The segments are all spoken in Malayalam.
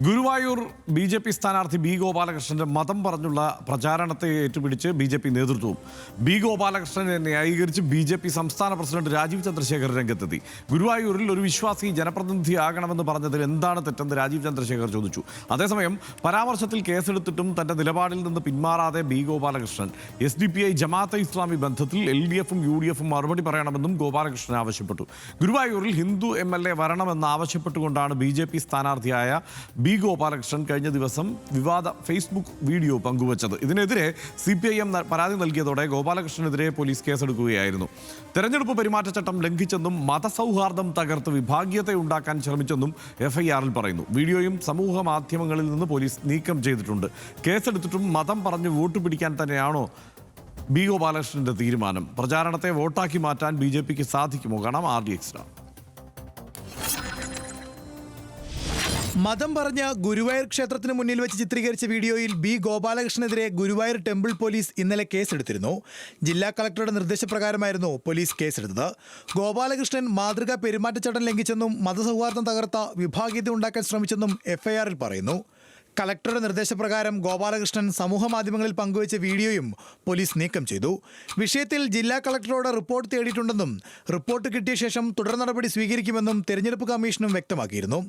ഗുരുവായൂർ ബി.ജെ.പി. സ്ഥാനാർത്ഥി ബി ഗോപാലകൃഷ്ണന്റെ മതം പറഞ്ഞുള്ള പ്രചാരണത്തെ ഏറ്റുപിടിച്ച് ബി.ജെ.പി. നേതൃത്വവും ബി ഗോപാലകൃഷ്ണനെ ന്യായീകരിച്ച് ബി.ജെ.പി. സംസ്ഥാന പ്രസിഡന്റ് രാജീവ് ചന്ദ്രശേഖർ രംഗത്തെത്തി. ഗുരുവായൂരിൽ ഒരു വിശ്വാസി ജനപ്രതിനിധിയാകണമെന്ന് പറഞ്ഞതിൽ എന്താണ് തെറ്റെന്ന് രാജീവ് ചന്ദ്രശേഖർ ചോദിച്ചു. അതേസമയം പരാമർശത്തിൽ കേസെടുത്തിട്ടും തന്റെ നിലപാടിൽ നിന്ന് പിന്മാറാതെ ബി ഗോപാലകൃഷ്ണൻ SDPI ജമാഅത്തെ ഇസ്ലാമി ബന്ധത്തിൽ LDFും UDFും മറുപടി പറയണമെന്നും ഗോപാലകൃഷ്ണൻ ആവശ്യപ്പെട്ടു. ഗുരുവായൂരിൽ ഹിന്ദു MLA വരണമെന്ന് ആവശ്യപ്പെട്ടുകൊണ്ടാണ് ബി.ജെ.പി. സ്ഥാനാർത്ഥിയായ ബി ഗോപാലകൃഷ്ണൻ കഴിഞ്ഞ ദിവസം വിവാദ ഫേസ്ബുക്ക് വീഡിയോ പങ്കുവച്ചത്. ഇതിനെതിരെ CPIM പരാതി നൽകിയതോടെ ഗോപാലകൃഷ്ണനെതിരെ പോലീസ് കേസെടുക്കുകയായിരുന്നു. തെരഞ്ഞെടുപ്പ് പെരുമാറ്റച്ചട്ടം ലംഘിച്ചെന്നും മതസൗഹാർദ്ദം തകർത്ത് വിഭാഗീയത ഉണ്ടാക്കാൻ ശ്രമിച്ചെന്നും FIRൽ പറയുന്നു. വീഡിയോയും സമൂഹ മാധ്യമങ്ങളിൽ നിന്ന് പോലീസ് നീക്കം ചെയ്തിട്ടുണ്ട്. കേസെടുത്തിട്ടും മതം പറഞ്ഞ് വോട്ട് പിടിക്കാൻ തന്നെയാണോ ബി ഗോപാലകൃഷ്ണന്റെ തീരുമാനം? പ്രചാരണത്തെ വോട്ടാക്കി മാറ്റാൻ BJPക്ക് സാധിക്കുമോ? കാണാം RDX. മതം പറഞ്ഞ ഗുരുവായൂർ ക്ഷേത്രത്തിന് മുന്നിൽ വെച്ച് ചിത്രീകരിച്ച വീഡിയോയിൽ ബി ഗോപാലകൃഷ്ണനെതിരെ ഗുരുവായൂർ ടെമ്പിൾ പോലീസ് ഇന്നലെ കേസെടുത്തിരുന്നു. ജില്ലാ കളക്ടറുടെ നിർദ്ദേശപ്രകാരമായിരുന്നു പോലീസ് കേസെടുത്തത്. ഗോപാലകൃഷ്ണൻ മാതൃകാ പെരുമാറ്റച്ചട്ടം ലംഘിച്ചെന്നും മതസൗഹാർദ്ദം തകർത്ത വിഭാഗീയത ഉണ്ടാക്കാൻ ശ്രമിച്ചെന്നും FIRൽ പറയുന്നു. കളക്ടറുടെ നിർദ്ദേശപ്രകാരം ഗോപാലകൃഷ്ണൻ സമൂഹ മാധ്യമങ്ങളിൽ പങ്കുവച്ച വീഡിയോയും പോലീസ് നീക്കം ചെയ്തു. വിഷയത്തിൽ ജില്ലാ കളക്ടറോട് റിപ്പോർട്ട് തേടിയിട്ടുണ്ടെന്നും റിപ്പോർട്ട് കിട്ടിയ ശേഷം തുടർ നടപടി സ്വീകരിക്കുമെന്നും തെരഞ്ഞെടുപ്പ് കമ്മീഷനും വ്യക്തമാക്കിയിരുന്നു.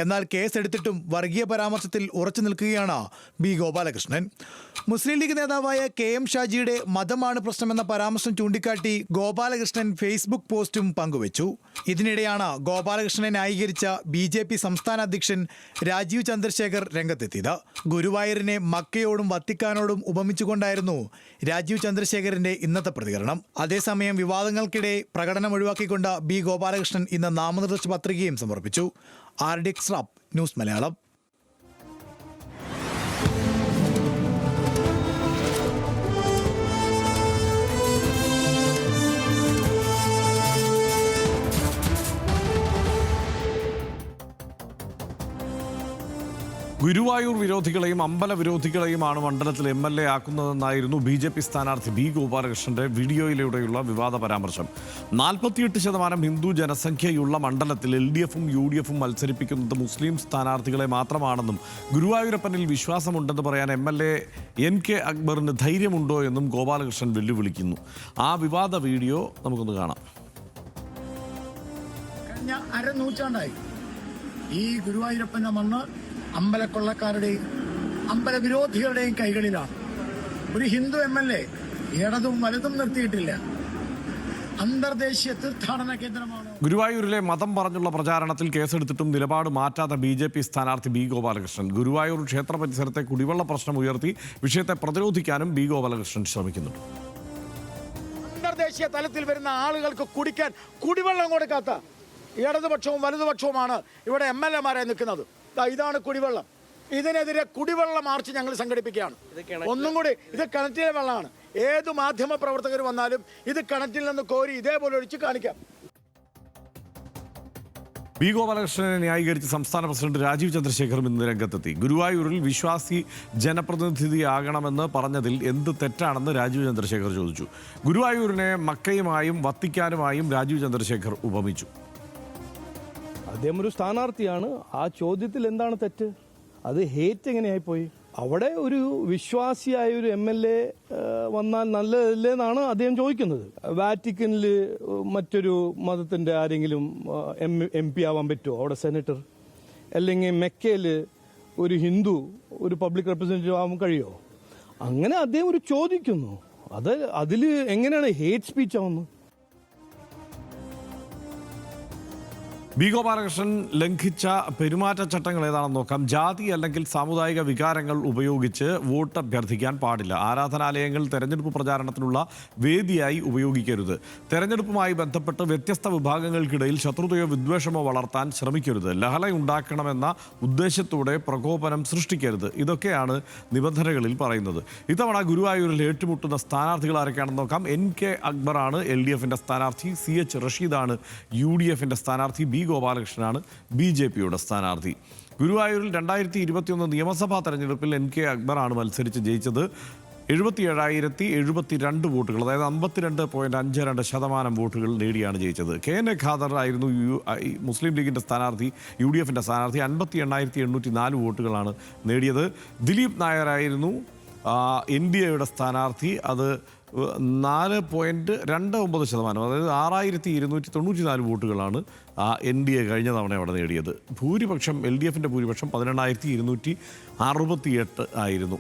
എന്നാൽ കേസെടുത്തിട്ടും വർഗീയ പരാമർശത്തിൽ ഉറച്ചു നിൽക്കുകയാണ് ബി ഗോപാലകൃഷ്ണൻ. മുസ്ലിം ലീഗ് നേതാവായ KM ഷാജിയുടെ മതമാണ് പ്രശ്നമെന്ന പരാമർശം ചൂണ്ടിക്കാട്ടി ഗോപാലകൃഷ്ണൻ ഫേസ്ബുക്ക് പോസ്റ്റും പങ്കുവച്ചു. ഇതിനിടെയാണ് ഗോപാലകൃഷ്ണനെ ന്യായീകരിച്ച BJP സംസ്ഥാന അധ്യക്ഷൻ രാജീവ് ചന്ദ്രശേഖർ രംഗത്തെത്തിയത്. ഗുരുവായൂരിനെ മക്കയോടും വത്തിക്കാനോടും ഉപമിച്ചുകൊണ്ടായിരുന്നു രാജീവ് ചന്ദ്രശേഖറിന്റെ ഇന്നത്തെ പ്രതികരണം. അതേസമയം വിവാദങ്ങൾക്കിടെ പ്രകടനം ഒഴിവാക്കിക്കൊണ്ട് ബി ഗോപാലകൃഷ്ണൻ ഇന്ന് നാമനിർദ്ദേശ പത്രികയും സമർപ്പിച്ചു. RDX news Malayalam. ഗുരുവായൂർ വിരോധികളെയും അമ്പല വിരോധികളെയുമാണ് മണ്ഡലത്തിൽ MLA ആക്കുന്നതെന്നായിരുന്നു BJP സ്ഥാനാർത്ഥി ബി ഗോപാലകൃഷ്ണന്റെ വീഡിയോയിലൂടെയുള്ള വിവാദ പരാമർശം. 48% ഹിന്ദു ജനസംഖ്യയുള്ള മണ്ഡലത്തിൽ LDFും UDFും മത്സരിപ്പിക്കുന്നത് മുസ്ലിം സ്ഥാനാർത്ഥികളെ മാത്രമാണെന്നും ഗുരുവായൂരപ്പനിൽ വിശ്വാസമുണ്ടെന്ന് പറയാൻ MLA NK അക്ബറിന് ധൈര്യമുണ്ടോ എന്നും ഗോപാലകൃഷ്ണൻ വെല്ലുവിളിക്കുന്നു. ആ വിവാദ വീഡിയോ നമുക്കൊന്ന് കാണാം. കഴിഞ്ഞ അരനൂറ്റാണ്ടായി ഈ ഗുരുവായൂരപ്പന്റെ മണ്ണ് അമ്പലക്കൊള്ളക്കാരുടെയും അമ്പലവിരോധികളുടെയും കൈകളിലാണ്. ഒരു ഹിന്ദു MLA ഇടതും വലതും നിർത്തിയിട്ടില്ല. അന്തർദേശീയ തീർത്ഥാടന കേന്ദ്രമാണ്. ഗുരുവായൂരിലെ മതം പറഞ്ഞുള്ള പ്രചാരണത്തിൽ കേസെടുത്തിട്ടും നിലപാട് മാറ്റാത്ത BJP സ്ഥാനാർത്ഥി ബി ഗോപാലകൃഷ്ണൻ ഗുരുവായൂർ ക്ഷേത്ര പരിസരത്തെ കുടിവെള്ള പ്രശ്നം ഉയർത്തി വിഷയത്തെ പ്രതിരോധിക്കാനും ബി ഗോപാലകൃഷ്ണൻ ശ്രമിക്കുന്നുണ്ട്. അന്തർദേശീയ തലത്തിൽ വരുന്ന ആളുകൾക്ക് കുടിക്കാൻ കുടിവെള്ളം കൊടുക്കാത്ത ഇടതുപക്ഷവും വലതുപക്ഷവുമാണ് ഇവിടെ MLA നിൽക്കുന്നത്. ഇതാണ് കുടിവെള്ളം. ഇതിനെതിരെ കുടിവെള്ള മാർച്ച് ഞങ്ങൾ സംഘടിപ്പിക്കുകയാണ്. ഒന്നും കൂടി, ഇത് കിണറ്റിലെ വെള്ളമാണ്. ഏത് മാധ്യമ പ്രവർത്തകർ വന്നാലും ഇത് കിണറ്റിൽ നിന്ന് കോരി ഇതേപോലെ ഒഴിച്ച് കാണിക്കാം. ബി ഗോപാലകൃഷ്ണനെ ന്യായീകരിച്ച് സംസ്ഥാന പ്രസിഡന്റ് രാജീവ് ചന്ദ്രശേഖറും ഇന്ന് രംഗത്തെത്തി. ഗുരുവായൂരിൽ വിശ്വാസി ജനപ്രതിനിധിയാകണമെന്ന് പറഞ്ഞതിൽ എന്ത് തെറ്റാണെന്ന് രാജീവ് ചന്ദ്രശേഖർ ചോദിച്ചു. ഗുരുവായൂരിനെ മക്കയുമായും വത്തിക്കാനുമായും രാജീവ് ചന്ദ്രശേഖർ ഉപമിച്ചു. അദ്ദേഹം ഒരു സ്ഥാനാർത്ഥിയാണ്. ആ ചോദ്യത്തിൽ എന്താണ് തെറ്റ്? അത് ഹേറ്റ് എങ്ങനെയായിപ്പോയി? അവിടെ ഒരു വിശ്വാസിയായ ഒരു MLA വന്നാൽ നല്ലതല്ലേ എന്നാണ് അദ്ദേഹം ചോദിക്കുന്നത്. വാറ്റിക്കനിൽ മറ്റൊരു മതത്തിന്റെ ആരെങ്കിലും MP ആവാൻ പറ്റുമോ? അവിടെ സെനറ്റർ? അല്ലെങ്കിൽ മെക്കയിൽ ഒരു ഹിന്ദു ഒരു പബ്ലിക് റെപ്രസെന്റേറ്റീവ് ആവാൻ കഴിയുമോ? അങ്ങനെ അദ്ദേഹം ഒരു ചോദിക്കുന്നു. അതിൽ എങ്ങനെയാണ് ഹേറ്റ് സ്പീച്ച് ആവുന്നത്? ബി ഗോപാലകൃഷ്ണൻ ലംഘിച്ച പെരുമാറ്റച്ചട്ടങ്ങൾ ഏതാണെന്ന് നോക്കാം. ജാതി അല്ലെങ്കിൽ സാമുദായിക വികാരങ്ങൾ ഉപയോഗിച്ച് വോട്ട് അഭ്യർത്ഥിക്കാൻ പാടില്ല. ആരാധനാലയങ്ങൾ തെരഞ്ഞെടുപ്പ് പ്രചാരണത്തിനുള്ള വേദിയായി ഉപയോഗിക്കരുത്. തെരഞ്ഞെടുപ്പുമായി ബന്ധപ്പെട്ട് വ്യത്യസ്ത വിഭാഗങ്ങൾക്കിടയിൽ ശത്രുതയോ വിദ്വേഷമോ വളർത്താൻ ശ്രമിക്കരുത്. ലഹളയുണ്ടാക്കണമെന്ന ഉദ്ദേശത്തോടെ പ്രകോപനം സൃഷ്ടിക്കരുത്. ഇതൊക്കെയാണ് നിബന്ധനകളിൽ പറയുന്നത്. ഇത്തവണ ഗുരുവായൂരിൽ ഏറ്റുമുട്ടുന്ന സ്ഥാനാർത്ഥികൾ ആരൊക്കെയാണെന്ന് നോക്കാം. NK അക്ബറാണ് LDFിന്റെ സ്ഥാനാർത്ഥി. CH റഷീദാണ് UDFിന്റെ സ്ഥാനാർത്ഥി. ബി ഗോപാലകൃഷ്ണനാണ് BJPയുടെ സ്ഥാനാർത്ഥി. ഗുരുവായൂരിൽ 2021 നിയമസഭാ തെരഞ്ഞെടുപ്പിൽ NK അക്ബറാണ് മത്സരിച്ച് ജയിച്ചത്. 77,072 വോട്ടുകൾ, അതായത് 52.52% വോട്ടുകൾ നേടിയാണ് ജയിച്ചത്. KN ഖാദർ ആയിരുന്നു മുസ്ലിം ലീഗിൻ്റെ സ്ഥാനാർത്ഥി, UDF സ്ഥാനാർത്ഥി. 58,804 വോട്ടുകളാണ് നേടിയത്. ദിലീപ് നായരായിരുന്നു NDAയുടെ സ്ഥാനാർത്ഥി. അത് 4.29%, അതായത് 6,294 വോട്ടുകളാണ് NDA കഴിഞ്ഞ തവണ അവിടെ നേടിയത്. ഭൂരിപക്ഷം LDFൻ്റെ ഭൂരിപക്ഷം 18,268 ആയിരുന്നു.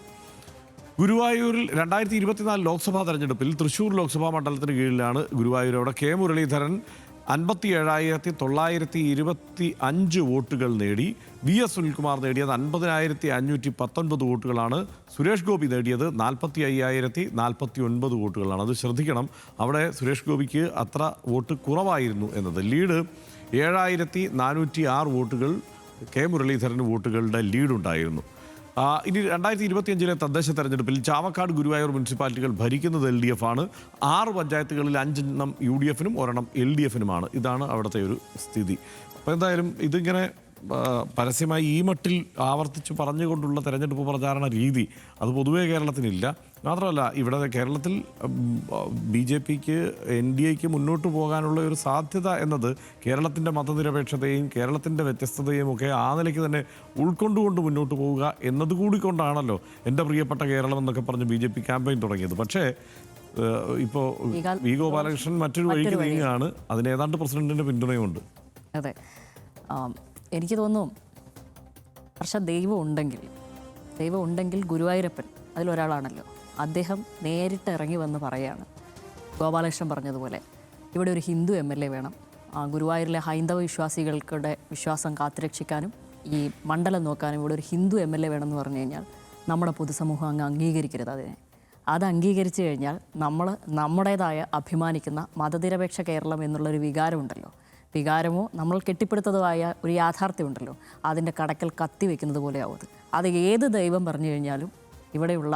ഗുരുവായൂരിൽ 2024 ലോക്സഭാ തെരഞ്ഞെടുപ്പിൽ തൃശ്ശൂർ ലോക്സഭാ മണ്ഡലത്തിന് കീഴിലാണ് ഗുരുവായൂർ. അവിടെ K മുരളീധരൻ 57,925 വോട്ടുകൾ നേടി. VS സുനിൽകുമാർ നേടിയത് 50,519 വോട്ടുകളാണ്. സുരേഷ് ഗോപി നേടിയത് 45,049 വോട്ടുകളാണ്. അത് ശ്രദ്ധിക്കണം, അവിടെ സുരേഷ് ഗോപിക്ക് അത്ര വോട്ട് കുറവായിരുന്നു എന്നത്. ലീഡ് 7,406 വോട്ടുകൾ K മുരളീധരന് വോട്ടുകളുടെ ലീഡുണ്ടായിരുന്നു. ഇനി 2025 തദ്ദേശ തെരഞ്ഞെടുപ്പിൽ ചാവക്കാട്, ഗുരുവായൂർ മുനിസിപ്പാലിറ്റികൾ ഭരിക്കുന്നത് LDF ആണ്. 6 പഞ്ചായത്തുകളിൽ 5 UDFനും 1 LDFനുമാണ്. ഇതാണ് അവിടുത്തെ ഒരു സ്ഥിതി. അപ്പോൾ എന്തായാലും ഇതിങ്ങനെ പരസ്യമായി ഈ മട്ടിൽ ആവർത്തിച്ച് പറഞ്ഞുകൊണ്ടുള്ള തെരഞ്ഞെടുപ്പ് പ്രചാരണ രീതി അത് പൊതുവേ കേരളത്തിനില്ല. മാത്രമല്ല, ഇവിടെ കേരളത്തിൽ BJPക്ക് NDAക്ക് മുന്നോട്ട് പോകാനുള്ള ഒരു സാധ്യത എന്നത് കേരളത്തിൻ്റെ മതനിരപേക്ഷതയും കേരളത്തിൻ്റെ വ്യത്യസ്തതയും ഒക്കെ ആ നിലയ്ക്ക് തന്നെ ഉൾക്കൊണ്ടുകൊണ്ട് മുന്നോട്ട് പോവുക എന്നതുകൂടി കൊണ്ടാണല്ലോ എൻ്റെ പ്രിയപ്പെട്ട കേരളം എന്നൊക്കെ പറഞ്ഞ് BJP ക്യാമ്പയിൻ തുടങ്ങിയത്. പക്ഷേ ഇപ്പോൾ വി ഗോപാലകൃഷ്ണൻ മറ്റൊരു വഴിക്ക് നീങ്ങുകയാണ്. അതിന് ഏതാണ്ട് പ്രസിഡന്റിൻ്റെ പിന്തുണയുമുണ്ട്. അതെ, എനിക്ക് തോന്നുന്നു ദൈവം ഉണ്ടെങ്കിൽ ഗുരുവായൂരപ്പൻ അതിലൊരാളാണല്ലോ. അദ്ദേഹം നേരിട്ട് ഇറങ്ങി വന്ന് പറയാണ്, ഗോപാലകൃഷ്ണൻ പറഞ്ഞതുപോലെ ഇവിടെ ഒരു ഹിന്ദു MLA വേണം, ഗുരുവായൂരിലെ ഹൈന്ദവ വിശ്വാസികൾക്കുടെ വിശ്വാസം കാത്തുരക്ഷിക്കാനും ഈ മണ്ഡലം നോക്കാനും ഇവിടെ ഒരു ഹിന്ദു MLA വേണമെന്ന് പറഞ്ഞു കഴിഞ്ഞാൽ നമ്മുടെ പൊതുസമൂഹം അങ്ങ് അംഗീകരിക്കരുത്. അത് അംഗീകരിച്ചു കഴിഞ്ഞാൽ നമ്മുടേതായ അഭിമാനിക്കുന്ന മതനിരപേക്ഷ കേരളം എന്നുള്ളൊരു വികാരമോ നമ്മൾ കെട്ടിപ്പടുത്തതുമായ ഒരു യാഥാർത്ഥ്യമുണ്ടല്ലോ, അതിൻ്റെ കടക്കൽ കത്തി വെക്കുന്നത് പോലെയാവും. അത് ഏത് ദൈവം പറഞ്ഞു കഴിഞ്ഞാലും ഇവിടെയുള്ള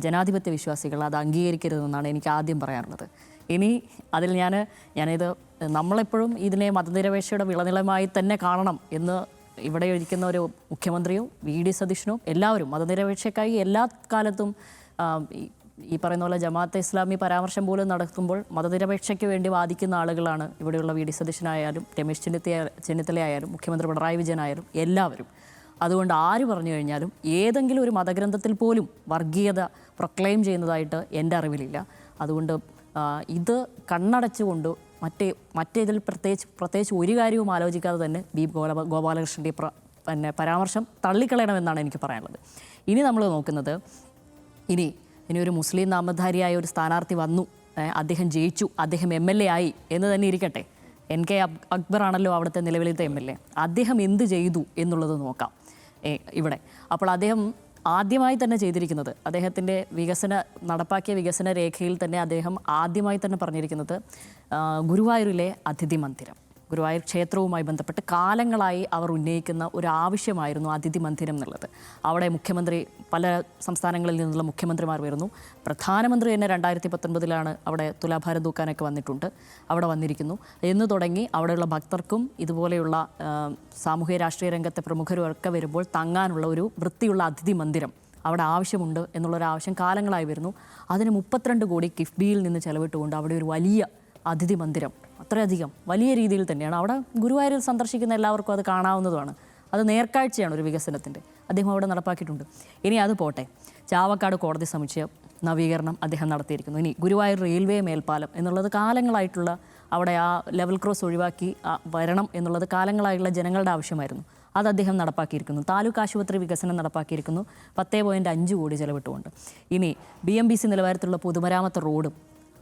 ജനാധിപത്യ വിശ്വാസികൾ അത് അംഗീകരിക്കരുതെന്നാണ് എനിക്ക് ആദ്യം പറയാനുള്ളത്. ഇനി അതിൽ ഞാനിത് നമ്മളെപ്പോഴും ഇതിനെ മതനിരപേക്ഷയുടെ വിളനിലമായി തന്നെ കാണണം എന്ന് ഇവിടെ ഇരിക്കുന്ന ഒരു മുഖ്യമന്ത്രിയും VD സതീശനും എല്ലാവരും മതനിരപേക്ഷക്കായി എല്ലാ കാലത്തും ഈ പറയുന്ന പോലെ ജമാഅത്തെ ഇസ്ലാമി പരാമർശം പോലും നടക്കുമ്പോൾ മതനിരപേക്ഷയ്ക്ക് വേണ്ടി വാദിക്കുന്ന ആളുകളാണ് ഇവിടെയുള്ള VD സതീശനായാലും രമേശ് ചെന്നിത്തലയായാലും മുഖ്യമന്ത്രി പിണറായി വിജയനായാലും എല്ലാവരും. അതുകൊണ്ട് ആര് പറഞ്ഞു കഴിഞ്ഞാലും ഏതെങ്കിലും ഒരു മതഗ്രന്ഥത്തിൽ പോലും വർഗീയത പ്രൊക്ലെയിം ചെയ്യുന്നതായിട്ട് എൻ്റെ അറിവിലില്ല. അതുകൊണ്ട് ഇത് കണ്ണടച്ചുകൊണ്ട് മറ്റേതിൽ പ്രത്യേകിച്ച് ഒരു കാര്യവും ആലോചിക്കാതെ തന്നെ ഗോപാലകൃഷ്ണൻ്റെ പരാമർശം തള്ളിക്കളയണമെന്നാണ് എനിക്ക് പറയാനുള്ളത്. ഇനി നമ്മൾ നോക്കുന്നത് ഇനി ഒരു മുസ്ലിം നാമധാരിയായ ഒരു സ്ഥാനാർത്ഥി വന്നു, അദ്ദേഹം ജയിച്ചു, അദ്ദേഹം MLA ആയി എന്ന് തന്നെ ഇരിക്കട്ടെ. NK അക്ബർ ആണല്ലോ അവിടുത്തെ നിലവിലത്തെ MLA. അദ്ദേഹം എന്ത് ചെയ്തു എന്നുള്ളത് നോക്കാം ഇവിടെ. അപ്പോൾ അദ്ദേഹം ആദ്യമായി തന്നെ ചെയ്തിരിക്കുന്നത്, അദ്ദേഹത്തിൻ്റെ നടപ്പാക്കിയ വികസന രേഖയിൽ തന്നെ അദ്ദേഹം ആദ്യമായി തന്നെ പറഞ്ഞിരിക്കുന്നത് ഗുരുവായൂരിലെ അതിഥി മന്ദിരം, ഗുരുവായൂർ ക്ഷേത്രവുമായി ബന്ധപ്പെട്ട് കാലങ്ങളായി അവർ ഉന്നയിക്കുന്ന ഒരു ആവശ്യമായിരുന്നു അതിഥി മന്ദിരം എന്നുള്ളത്. അവിടെ പല സംസ്ഥാനങ്ങളിൽ നിന്നുള്ള മുഖ്യമന്ത്രിമാർ വരുന്നു. പ്രധാനമന്ത്രി തന്നെ 2019 അവിടെ തുലാഭാരം തൂക്കാനൊക്കെ അവിടെ വന്നിരിക്കുന്നു എന്ന് തുടങ്ങി അവിടെയുള്ള ഭക്തർക്കും ഇതുപോലെയുള്ള സാമൂഹ്യ രാഷ്ട്രീയ രംഗത്തെ പ്രമുഖരുമൊക്കെ വരുമ്പോൾ തങ്ങാനുള്ള ഒരു വൃത്തിയുള്ള അതിഥി മന്ദിരം അവിടെ ആവശ്യമുണ്ട് എന്നുള്ളൊരാവശ്യം കാലങ്ങളായി വരുന്നു. അതിന് 32 കോടി കിഫ്ബിയിൽ നിന്ന് ചെലവിട്ടുകൊണ്ട് അവിടെ ഒരു വലിയ അതിഥി മന്ദിരം, അത്രയധികം വലിയ രീതിയിൽ തന്നെയാണ്. അവിടെ ഗുരുവായൂരിൽ സന്ദർശിക്കുന്ന എല്ലാവർക്കും അത് കാണാവുന്നതുമാണ്. അത് നേർക്കാഴ്ചയാണ് ഒരു വികസനത്തിൻ്റെ. അദ്ദേഹം അവിടെ നടപ്പാക്കിയിട്ടുണ്ട്. ഇനി അത് പോട്ടെ, ചാവക്കാട് കോടതി സമുച്ചയ നവീകരണം അദ്ദേഹം നടത്തിയിരിക്കുന്നു. ഇനി ഗുരുവായൂർ റെയിൽവേ മേൽപ്പാലം എന്നുള്ളത് കാലങ്ങളായിട്ടുള്ള, അവിടെ ആ ലെവൽ ക്രോസ് ഒഴിവാക്കി വരണം എന്നുള്ളത് കാലങ്ങളായിട്ടുള്ള ജനങ്ങളുടെ ആവശ്യമായിരുന്നു. അത് അദ്ദേഹം നടപ്പാക്കിയിരിക്കുന്നു. താലൂക്ക് ആശുപത്രി വികസനം നടപ്പാക്കിയിരിക്കുന്നു 10.5 കോടി ചെലവിട്ടുകൊണ്ട്. ഇനി BMBC നിലവാരത്തിലുള്ള പൊതുമരാമത്ത് റോഡും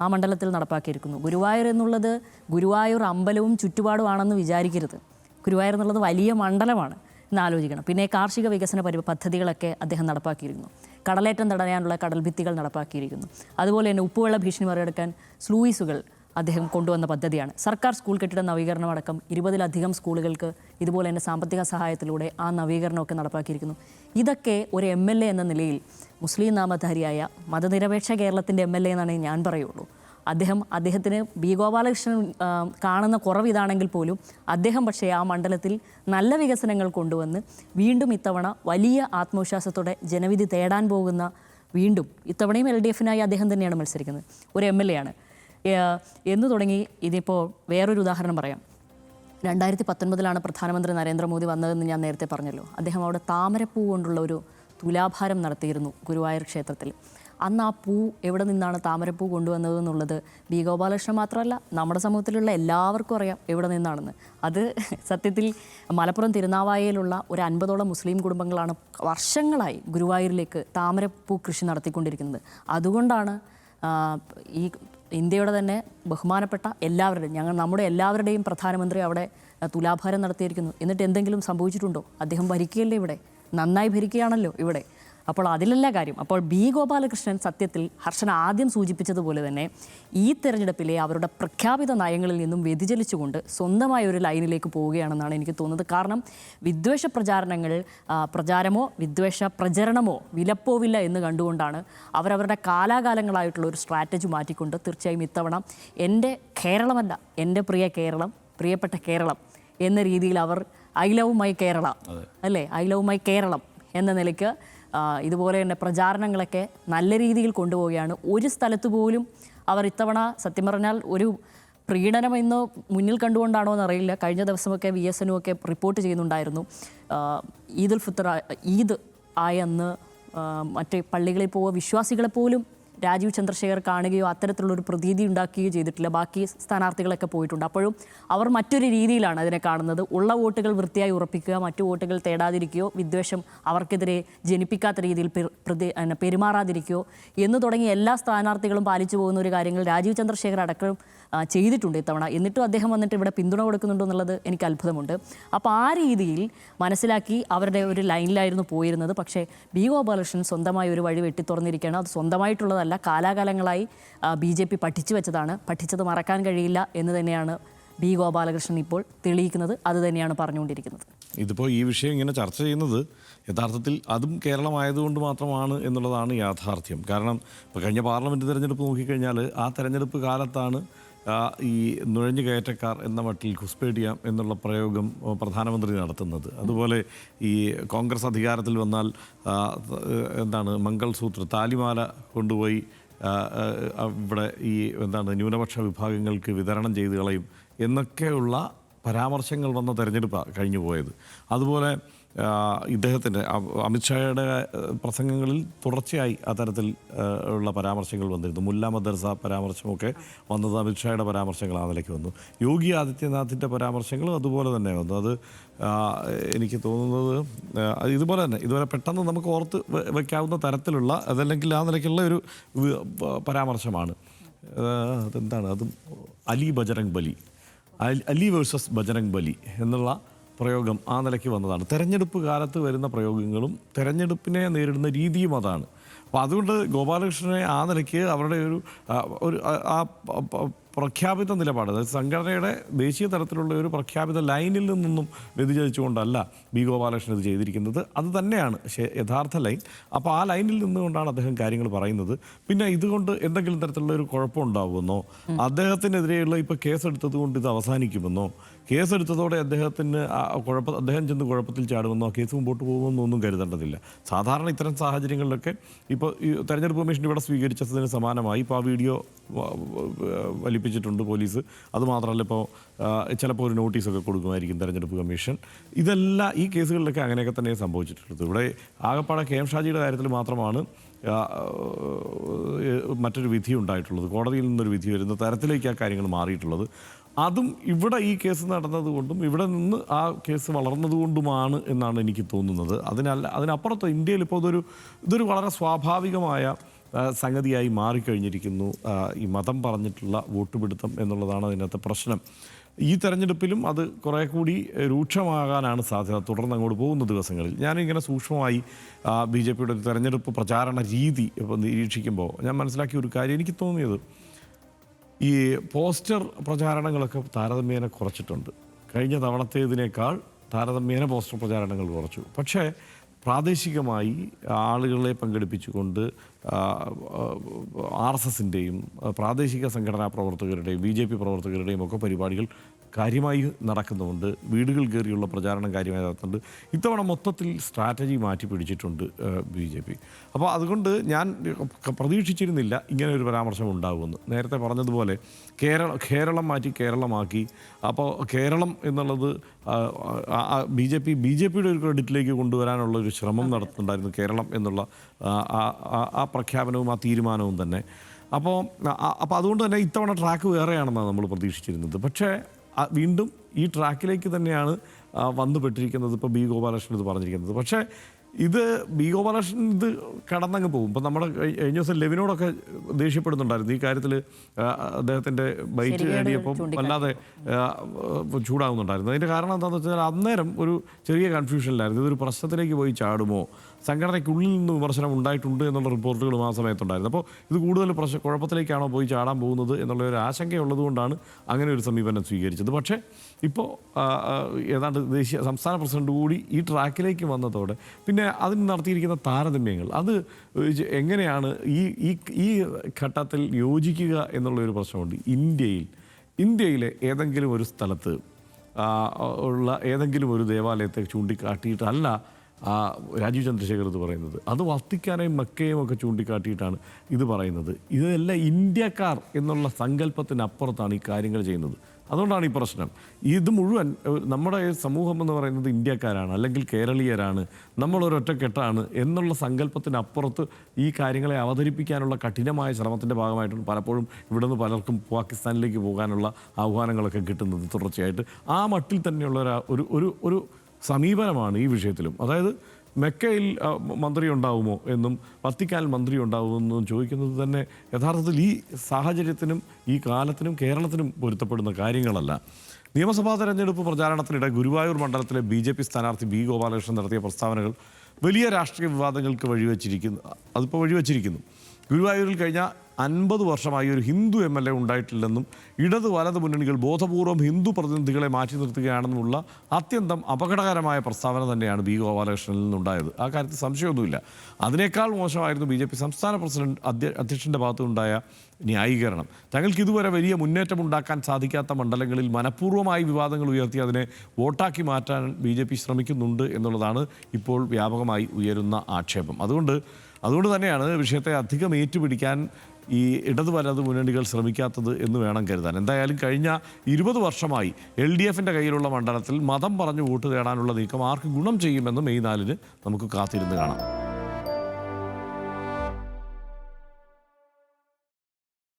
ആ മണ്ഡലത്തിൽ നടപ്പാക്കിയിരിക്കുന്നു. ഗുരുവായൂർ എന്നുള്ളത് ഗുരുവായൂർ അമ്പലവും ചുറ്റുപാടുമാണെന്ന് വിചാരിക്കരുത്. ഗുരുവായൂർ എന്നുള്ളത് വലിയ മണ്ഡലമാണ് എന്ന് ആലോചിക്കണം. പിന്നെ കാർഷിക വികസന പദ്ധതികളൊക്കെ അദ്ദേഹം നടപ്പാക്കിയിരിക്കുന്നു. കടലേറ്റം തടയാനുള്ള കടൽ ഭിത്തികൾ നടപ്പാക്കിയിരിക്കുന്നു. അതുപോലെ തന്നെ ഉപ്പുവെള്ള ഭീഷണി മറികടക്കാൻ സ്ലൂയിസുകൾ അദ്ദേഹം കൊണ്ടുവന്ന പദ്ധതിയാണ്. സർക്കാർ സ്കൂൾ കെട്ടിട നവീകരണം അടക്കം 20-ലധികം സ്കൂളുകൾക്ക് ഇതുപോലെ തന്നെ സാമ്പത്തിക സഹായത്തിലൂടെ ആ നവീകരണമൊക്കെ നടപ്പാക്കിയിരിക്കുന്നു. ഇതൊക്കെ ഒരു MLA എന്ന നിലയിൽ മുസ്ലിം നാമധാരിയായ മതനിരപേക്ഷ കേരളത്തിൻ്റെ MLA എന്നാണ് ഞാൻ പറയുള്ളൂ. അദ്ദേഹത്തിന് B ഗോപാലകൃഷ്ണൻ കാണുന്ന കുറവ് ഇതാണെങ്കിൽ പോലും അദ്ദേഹം പക്ഷേ ആ മണ്ഡലത്തിൽ നല്ല വികസനങ്ങൾ കൊണ്ടുവന്ന് വീണ്ടും ഇത്തവണ വലിയ ആത്മവിശ്വാസത്തോടെ ജനവിധി തേടാൻ പോകുന്ന വീണ്ടും ഇത്തവണയും LDF-നായി അദ്ദേഹം തന്നെയാണ് മത്സരിക്കുന്നത്, ഒരു MLA ആണ് എന്ന് തുടങ്ങി. ഇതിപ്പോൾ വേറൊരു ഉദാഹരണം പറയാം. 2019 പ്രധാനമന്ത്രി നരേന്ദ്രമോദി വന്നതെന്ന് ഞാൻ നേരത്തെ പറഞ്ഞല്ലോ. അദ്ദേഹം അവിടെ താമരപ്പൂ കൊണ്ടുള്ള ഒരു തുലാഭാരം നടത്തിയിരുന്നു ഗുരുവായൂർ ക്ഷേത്രത്തിൽ. അന്ന് ആ പൂ എവിടെ നിന്നാണ് താമരപ്പൂ കൊണ്ടുവന്നത് എന്നുള്ളത് ബി ഗോപാലകൃഷ്ണൻ മാത്രമല്ല, നമ്മുടെ സമൂഹത്തിലുള്ള എല്ലാവർക്കും അറിയാം എവിടെ നിന്നാണെന്ന്. അത് സത്യത്തിൽ മലപ്പുറം തിരുനാവായയിലുള്ള ഒരു 50ഓളം മുസ്ലിം കുടുംബങ്ങളാണ് വർഷങ്ങളായി ഗുരുവായൂരിലേക്ക് താമരപ്പൂ കൃഷി നടത്തിക്കൊണ്ടിരിക്കുന്നത്. അതുകൊണ്ടാണ് ഈ ഇന്ത്യയുടെ തന്നെ ബഹുമാനപ്പെട്ട എല്ലാവരുടെയും നമ്മുടെ എല്ലാവരുടെയും പ്രധാനമന്ത്രി അവിടെ തുലാഭാരം നടത്തിയിരിക്കുന്നു. എന്നിട്ട് എന്തെങ്കിലും സംഭവിച്ചിട്ടുണ്ടോ? അദ്ദേഹം ഭരിക്കുകയല്ലേ ഇവിടെ, നന്നായി ഭരിക്കുകയാണല്ലോ ഇവിടെ. അപ്പോൾ അതിലല്ല കാര്യം. അപ്പോൾ ബി ഗോപാലകൃഷ്ണൻ സത്യത്തിൽ ഹർഷൻ ആദ്യം സൂചിപ്പിച്ചതുപോലെ തന്നെ ഈ തെരഞ്ഞെടുപ്പിലെ അവരുടെ പ്രഖ്യാപിത നയങ്ങളിൽ നിന്നും വ്യതിചലിച്ചുകൊണ്ട് സ്വന്തമായ ഒരു ലൈനിലേക്ക് പോവുകയാണെന്നാണ് എനിക്ക് തോന്നുന്നത്. കാരണം വിദ്വേഷ പ്രചാരമോ വിദ്വേഷ പ്രചരണമോ വിലപ്പോവില്ല എന്ന് കണ്ടുകൊണ്ടാണ് അവരവരുടെ കാലാകാലങ്ങളായിട്ടുള്ള ഒരു സ്ട്രാറ്റജി മാറ്റിക്കൊണ്ട് തീർച്ചയായും ഇത്തവണ എൻ്റെ കേരളമല്ല, എൻ്റെ പ്രിയപ്പെട്ട കേരളം എന്ന രീതിയിൽ അവർ ഐ ലവ് മൈ കേരള അല്ലേ, ഐ ലവ് മൈ കേരളം എന്ന നിലയ്ക്ക് ഇതുപോലെ തന്നെ പ്രചാരണങ്ങളൊക്കെ നല്ല രീതിയിൽ കൊണ്ടുപോവുകയാണ്. ഒരു സ്ഥലത്ത് പോലും അവർ ഇത്തവണ സത്യം പറഞ്ഞാൽ ഒരു പ്രീണനം ഇന്ന് മുന്നിൽ കണ്ടുകൊണ്ടാണോ എന്നറിയില്ല. കഴിഞ്ഞ ദിവസമൊക്കെ VSNU ഒക്കെ റിപ്പോർട്ട് ചെയ്യുന്നുണ്ടായിരുന്നു, ഈദ് ആയ അന്ന് മറ്റേ പള്ളികളിൽ പോവുക വിശ്വാസികളെ പോലും രാജീവ് ചന്ദ്രശേഖർ കാണുകയോ അത്തരത്തിലുള്ളൊരു പ്രതീതി ഉണ്ടാക്കുകയോ ചെയ്തിട്ടില്ല. ബാക്കി സ്ഥാനാർത്ഥികളൊക്കെ പോയിട്ടുണ്ട്. അപ്പോഴും അവർ മറ്റൊരു രീതിയിലാണ് അതിനെ കാണുന്നത്. ഉള്ള വോട്ടുകൾ വൃത്തിയായി ഉറപ്പിക്കുക, മറ്റു വോട്ടുകൾ തേടാതിരിക്കുകയോ വിദ്വേഷം അവർക്കെതിരെ ജനിപ്പിക്കാത്ത രീതിയിൽ പെരുമാറാതിരിക്കുകയോ എന്ന് തുടങ്ങി എല്ലാ സ്ഥാനാർത്ഥികളും പാലിച്ചു പോകുന്ന ഒരു കാര്യങ്ങൾ രാജീവ് ചന്ദ്രശേഖർ അടക്കം ചെയ്തിട്ടുണ്ട് ഇത്തവണ. എന്നിട്ടും അദ്ദേഹം വന്നിട്ട് ഇവിടെ പിന്തുണ കൊടുക്കുന്നുണ്ടോ എന്നുള്ളത് എനിക്ക് അത്ഭുതമുണ്ട്. അപ്പോൾ ആ രീതിയിൽ മനസ്സിലാക്കി അവരുടെ ഒരു ലൈനിലായിരുന്നു പോയിരുന്നത്. പക്ഷേ ബി ഗോപാലകൃഷ്ണൻ സ്വന്തമായി ഒരു വഴി വെട്ടിത്തുറന്നിരിക്കുകയാണ്. അത് സ്വന്തമായിട്ടുള്ളതല്ല, കാലാകാലങ്ങളായി BJP പഠിച്ചു വെച്ചതാണ്. പഠിച്ചത് മറക്കാൻ കഴിയില്ല എന്ന് തന്നെയാണ് ബി ഗോപാലകൃഷ്ണൻ ഇപ്പോൾ തെളിയിക്കുന്നത്. അത് തന്നെയാണ് പറഞ്ഞുകൊണ്ടിരിക്കുന്നത്. ഇതിപ്പോൾ ഈ വിഷയം ഇങ്ങനെ ചർച്ച ചെയ്യുന്നത് യഥാർത്ഥത്തിൽ അതും കേരളമായതുകൊണ്ട് മാത്രമാണ് എന്നുള്ളതാണ് യാഥാർത്ഥ്യം. കാരണം ഇപ്പോൾ കഴിഞ്ഞ പാർലമെൻറ്റ് തിരഞ്ഞെടുപ്പ് നോക്കിക്കഴിഞ്ഞാൽ ആ തെരഞ്ഞെടുപ്പ് കാലത്താണ് ഈ നുഴഞ്ഞു കയറ്റക്കാർ എന്ന മട്ടിൽ ഘുസ്പേടിയ എന്നുള്ള പ്രയോഗം പ്രധാനമന്ത്രി നടത്തുന്നത്. അതുപോലെ ഈ കോൺഗ്രസ് അധികാരത്തിൽ വന്നാൽ മംഗൾസൂത്ര താലിമാല കൊണ്ടുപോയി ഇവിടെ ഈ ന്യൂനപക്ഷ വിഭാഗങ്ങൾക്ക് വിതരണം ചെയ്ത് കളയും എന്നൊക്കെയുള്ള പരാമർശങ്ങൾ വന്ന തെരഞ്ഞെടുപ്പാണ് കഴിഞ്ഞു പോയത്. അതുപോലെ ഇദ്ദേഹത്തിൻ്റെ അമിത്ഷായുടെ പ്രസംഗങ്ങളിൽ തുടർച്ചയായി അത്തരത്തിൽ ഉള്ള പരാമർശങ്ങൾ വന്നിരുന്നു. മുല്ല മദർസ പരാമർശമൊക്കെ വന്നത് അമിത്ഷായുടെ പരാമർശങ്ങൾ ആ നിലയ്ക്ക് വന്നു. യോഗി ആദിത്യനാഥിൻ്റെ പരാമർശങ്ങളും അതുപോലെ തന്നെ വന്നു. അത് എനിക്ക് തോന്നുന്നത് ഇതുപോലെ തന്നെ ഇതുവരെ പെട്ടെന്ന് നമുക്ക് ഓർത്ത് വയ്ക്കാവുന്ന തരത്തിലുള്ള അതല്ലെങ്കിൽ ആ നിലയ്ക്കുള്ള ഒരു പരാമർശമാണ്. അതും അലി ബജറംഗ് ബലി, അലി വേഴ്സസ് ബജറംഗ് ബലി എന്നുള്ള പ്രയോഗം ആ നിലയ്ക്ക് വന്നതാണ്. തെരഞ്ഞെടുപ്പ് കാലത്ത് വരുന്ന പ്രയോഗങ്ങളും തെരഞ്ഞെടുപ്പിനെ നേരിടുന്ന രീതിയും അതാണ്. അപ്പോൾ അതുകൊണ്ട് ഗോപാലകൃഷ്ണനെ ആ നിലയ്ക്ക് അവരുടെ ഒരു പ്രഖ്യാപിത നിലപാട്, അതായത് സംഘടനയുടെ ദേശീയ തലത്തിലുള്ള ഒരു പ്രഖ്യാപിത ലൈനിൽ നിന്നും വ്യതിചലിച്ചുകൊണ്ടല്ല ബി ഗോപാലകൃഷ്ണൻ ഇത് ചെയ്തിരിക്കുന്നത്. അത് തന്നെയാണ് യഥാർത്ഥ ലൈൻ. അപ്പോൾ ആ ലൈനിൽ നിന്നുകൊണ്ടാണ് അദ്ദേഹം കാര്യങ്ങൾ പറയുന്നത്. പിന്നെ ഇതുകൊണ്ട് എന്തെങ്കിലും തരത്തിലുള്ള ഒരു കുഴപ്പമുണ്ടാവുമെന്നോ, അദ്ദേഹത്തിനെതിരെയുള്ള ഇപ്പോൾ കേസെടുത്തത് കൊണ്ട് ഇത് അവസാനിക്കുമെന്നോ, കേസെടുത്തതോടെ അദ്ദേഹം ചെന്ന് കുഴപ്പത്തിൽ ചാടുമെന്നോ, കേസ് മുമ്പോട്ട് പോകുമെന്നോ ഒന്നും കരുതേണ്ടതില്ല. സാധാരണ ഇത്തരം സാഹചര്യങ്ങളിലൊക്കെ ഇപ്പോൾ ഈ തെരഞ്ഞെടുപ്പ് കമ്മീഷൻ ഇവിടെ സ്വീകരിച്ചതിന് സമാനമായി ഇപ്പോൾ ആ വീഡിയോ വലിപ്പിച്ചിട്ടുണ്ട് പോലീസ്. അതുമാത്രമല്ല ഇപ്പോൾ ചിലപ്പോൾ ഒരു നോട്ടീസൊക്കെ കൊടുക്കുമായിരിക്കും തെരഞ്ഞെടുപ്പ് കമ്മീഷൻ. ഇതെല്ലാം ഈ കേസുകളിലൊക്കെ അങ്ങനെയൊക്കെ തന്നെ സംഭവിച്ചിട്ടുള്ളത്. ഇവിടെ ആകപ്പാടെ KM ഷാജിയുടെ കാര്യത്തിൽ മാത്രമാണ് മറ്റൊരു വിധി ഉണ്ടായിട്ടുള്ളത്. കോടതിയിൽ നിന്നൊരു വിധി വരുന്ന തരത്തിലേക്ക് ആ കാര്യങ്ങൾ മാറിയിട്ടുള്ളത്. അതും ഇവിടെ ഈ കേസ് നടന്നതുകൊണ്ടും ഇവിടെ നിന്ന് ആ കേസ് വളർന്നതുകൊണ്ടുമാണ് എന്നാണ് എനിക്ക് തോന്നുന്നത്. അതിനപ്പുറത്ത് ഇന്ത്യയിൽ ഇപ്പോൾ ഇതൊരു വളരെ സ്വാഭാവികമായ സംഗതിയായി മാറിക്കഴിഞ്ഞിരിക്കുന്നു. ഈ മതം പറഞ്ഞിട്ടുള്ള വോട്ടുപിടുത്തം എന്നുള്ളതാണ് അതിനകത്തെ പ്രശ്നം. ഈ തെരഞ്ഞെടുപ്പിലും അത് കുറേ കൂടി രൂക്ഷമാകാനാണ് സാധ്യത തുടർന്ന് അങ്ങോട്ട് പോകുന്ന ദിവസങ്ങളിൽ. ഞാനിങ്ങനെ സൂക്ഷ്മമായി BJPയുടെ ഒരു തെരഞ്ഞെടുപ്പ് പ്രചാരണ രീതി ഇപ്പോൾ നിരീക്ഷിക്കുമ്പോൾ ഞാൻ മനസ്സിലാക്കിയ ഒരു കാര്യം, എനിക്ക് തോന്നിയത് ഈ പോസ്റ്റർ പ്രചാരണങ്ങളൊക്കെ താരതമ്യേന കുറച്ചിട്ടുണ്ട്. കഴിഞ്ഞ തവണത്തേതിനേക്കാൾ താരതമ്യേന പോസ്റ്റർ പ്രചാരണങ്ങൾ കുറച്ചു. പക്ഷേ പ്രാദേശികമായി ആളുകളെ പങ്കെടുപ്പിച്ചുകൊണ്ട് RSSൻ്റെയും പ്രാദേശിക സംഘടനാ പ്രവർത്തകരുടെയും BJP പ്രവർത്തകരുടെയും ഒക്കെ പരിപാടികൾ കാര്യമായി നടക്കുന്നുണ്ട്. വീടുകൾ കയറിയുള്ള പ്രചാരണം കാര്യമായി നടത്തുന്നുണ്ട്. ഇത്തവണ മൊത്തത്തിൽ സ്ട്രാറ്റജി മാറ്റി പിടിച്ചിട്ടുണ്ട് BJP. അപ്പോൾ അതുകൊണ്ട് ഞാൻ പ്രതീക്ഷിച്ചിരുന്നില്ല ഇങ്ങനെ ഒരു പരാമർശം ഉണ്ടാകുമെന്ന്. നേരത്തെ പറഞ്ഞതുപോലെ കേരളം മാറ്റി കേരളമാക്കി. അപ്പോൾ കേരളം എന്നുള്ളത് BJPയുടെ ഒരു ക്രെഡിറ്റിലേക്ക് കൊണ്ടുവരാനുള്ള ഒരു ശ്രമം നടത്തുന്നുണ്ടായിരുന്നു കേരളം എന്നുള്ള ആ പ്രഖ്യാപനവും ആ തീരുമാനവും തന്നെ. അപ്പോൾ അതുകൊണ്ട് തന്നെ ഇത്തവണ ട്രാക്ക് വേറെയാണെന്നാണ് നമ്മൾ പ്രതീക്ഷിച്ചിരുന്നത്. പക്ഷേ വീണ്ടും ഈ ട്രാക്കിലേക്ക് തന്നെയാണ് വന്നുപെട്ടിരിക്കുന്നത്. ഇപ്പോൾ B. ഗോപാലകൃഷ്ണൻ ഇത് പറഞ്ഞിരിക്കുന്നത്. പക്ഷേ ഇത് B. ഗോപാലകൃഷ്ണൻ ഇത് കടന്നങ്ങ് പോകും. ഇപ്പം നമ്മുടെ കഴിഞ്ഞ ദിവസം ലെവിനോടൊക്കെ ദേഷ്യപ്പെടുന്നുണ്ടായിരുന്നു ഈ കാര്യത്തിൽ. അദ്ദേഹത്തിൻ്റെ ബൈറ്റ് നേടിയപ്പം വല്ലാതെ ചൂടാകുന്നുണ്ടായിരുന്നു. അതിൻ്റെ കാരണം എന്താണെന്ന് വെച്ചാൽ അന്നേരം ഒരു ചെറിയ കൺഫ്യൂഷനിലായിരുന്നു. ഇതൊരു പ്രശ്നത്തിലേക്ക് പോയി ചാടുമോ, സംഘടനയ്ക്കുള്ളിൽ നിന്ന് വിമർശനം ഉണ്ടായിട്ടുണ്ട് എന്നുള്ള റിപ്പോർട്ടുകളും ആ സമയത്തുണ്ടായിരുന്നു. അപ്പോൾ ഇത് കൂടുതൽ കുഴപ്പത്തിലേക്കാണോ പോയി ചാടാൻ പോകുന്നത് എന്നുള്ള ഒരു ആശങ്കയുള്ളത് കൊണ്ടാണ് അങ്ങനെ ഒരു സമീപനം സ്വീകരിച്ചത്. പക്ഷേ ഇപ്പോൾ ഏതാണ്ട് സംസ്ഥാന പ്രസിഡന്റ് കൂടി ഈ ട്രാക്കിലേക്ക് വന്നതോടെ പിന്നെ അതിന് നടത്തിയിരിക്കുന്ന താരതമ്യങ്ങൾ അത് എങ്ങനെയാണ് ഈ ഘട്ടത്തിൽ യോജിക്കുക എന്നുള്ളൊരു പ്രശ്നമുണ്ട്. ഇന്ത്യയിലെ ഏതെങ്കിലും ഒരു സ്ഥലത്ത് ഉള്ള ഏതെങ്കിലും ഒരു ദേവാലയത്തെ ചൂണ്ടിക്കാട്ടിയിട്ടല്ല രാജീവ് ചന്ദ്രശേഖർ ഇത് പറയുന്നത്. അത് വത്തിക്കാനെയും മക്കയെയും ഒക്കെ ചൂണ്ടിക്കാട്ടിയിട്ടാണ് ഇത് പറയുന്നത്. ഇതെല്ലാം ഇന്ത്യക്കാർ എന്നുള്ള സങ്കല്പത്തിനപ്പുറത്താണ് ഈ കാര്യങ്ങൾ ചെയ്യുന്നത്. അതുകൊണ്ടാണ് ഈ പ്രശ്നം. ഇത് മുഴുവൻ നമ്മുടെ സമൂഹം എന്ന് പറയുന്നത് ഇന്ത്യക്കാരാണ്, അല്ലെങ്കിൽ കേരളീയരാണ്, നമ്മളൊരൊറ്റക്കെട്ടാണ് എന്നുള്ള സങ്കല്പത്തിനപ്പുറത്ത് ഈ കാര്യങ്ങളെ അവതരിപ്പിക്കാനുള്ള കഠിനമായ ശ്രമത്തിൻ്റെ ഭാഗമായിട്ടാണ് പലപ്പോഴും ഇവിടെ നിന്ന് പലർക്കും പാകിസ്ഥാനിലേക്ക് പോകാനുള്ള ആഹ്വാനങ്ങളൊക്കെ കിട്ടുന്നത് തുടർച്ചയായിട്ട്. ആ മട്ടിൽ തന്നെയുള്ള ഒരു സമീപനമാണ് ഈ വിഷയത്തിലും. അതായത് മെക്കയിൽ മന്ത്രി ഉണ്ടാവുമോ എന്നും വത്തിക്കാനിൽ മന്ത്രി ഉണ്ടാവുമോ എന്നും ചോദിക്കുന്നത് തന്നെ യഥാർത്ഥത്തിൽ ഈ സാഹചര്യത്തിനും ഈ കാലത്തിനും കേരളത്തിനും പൊരുത്തപ്പെടുന്ന കാര്യങ്ങളല്ല. നിയമസഭാ തെരഞ്ഞെടുപ്പ് പ്രചാരണത്തിനിടെ ഗുരുവായൂർ മണ്ഡലത്തിലെ BJP സ്ഥാനാർത്ഥി B. ഗോപാലകൃഷ്ണൻ നടത്തിയ പ്രസ്താവനകൾ വലിയ രാഷ്ട്രീയ വിവാദങ്ങൾക്ക് വഴിവെച്ചിരിക്കുന്നു. ഗുരുവായൂരിൽ കഴിഞ്ഞ 50 വർഷമായി ഒരു ഹിന്ദു MLA ഉണ്ടായിട്ടില്ലെന്നും ഇടത് വലത് മുന്നണികൾ ബോധപൂർവം ഹിന്ദു പ്രതിനിധികളെ മാറ്റി നിർത്തുകയാണെന്നുമുള്ള അത്യന്തം അപകടകരമായ പ്രസ്താവന തന്നെയാണ് B. ഗോപാലകൃഷ്ണനിൽ നിന്നുണ്ടായത്. ആ കാര്യത്തിൽ സംശയമൊന്നുമില്ല. അതിനേക്കാൾ മോശമായിരുന്നു BJP സംസ്ഥാന പ്രസിഡന്റ് അധ്യക്ഷൻ്റെ ഭാഗത്തുണ്ടായ ന്യായീകരണം. തങ്ങൾക്ക് ഇതുവരെ വലിയ മുന്നേറ്റമുണ്ടാക്കാൻ സാധിക്കാത്ത മണ്ഡലങ്ങളിൽ മനഃപൂർവ്വമായി വിവാദങ്ങൾ ഉയർത്തി അതിനെ വോട്ടാക്കി മാറ്റാൻ BJP ശ്രമിക്കുന്നുണ്ട് എന്നുള്ളതാണ് ഇപ്പോൾ വ്യാപകമായി ഉയരുന്ന ആക്ഷേപം. അതുകൊണ്ട് തന്നെയാണ് വിഷയത്തെ അധികം ഏറ്റുപിടിക്കാൻ ഈ ഇടത് വലത് മുന്നണികൾ ശ്രമിക്കാത്തത് എന്ന് വേണം കരുതാൻ. എന്തായാലും കഴിഞ്ഞ 20 വർഷമായി LDFൻ്റെ കയ്യിലുള്ള മണ്ഡലത്തിൽ മതം പറഞ്ഞു വോട്ട് തേടാനുള്ള നീക്കം ആർക്ക് ഗുണം ചെയ്യുമെന്ന് മെയ് 4 നമുക്ക് കാത്തിരുന്ന് കാണാം.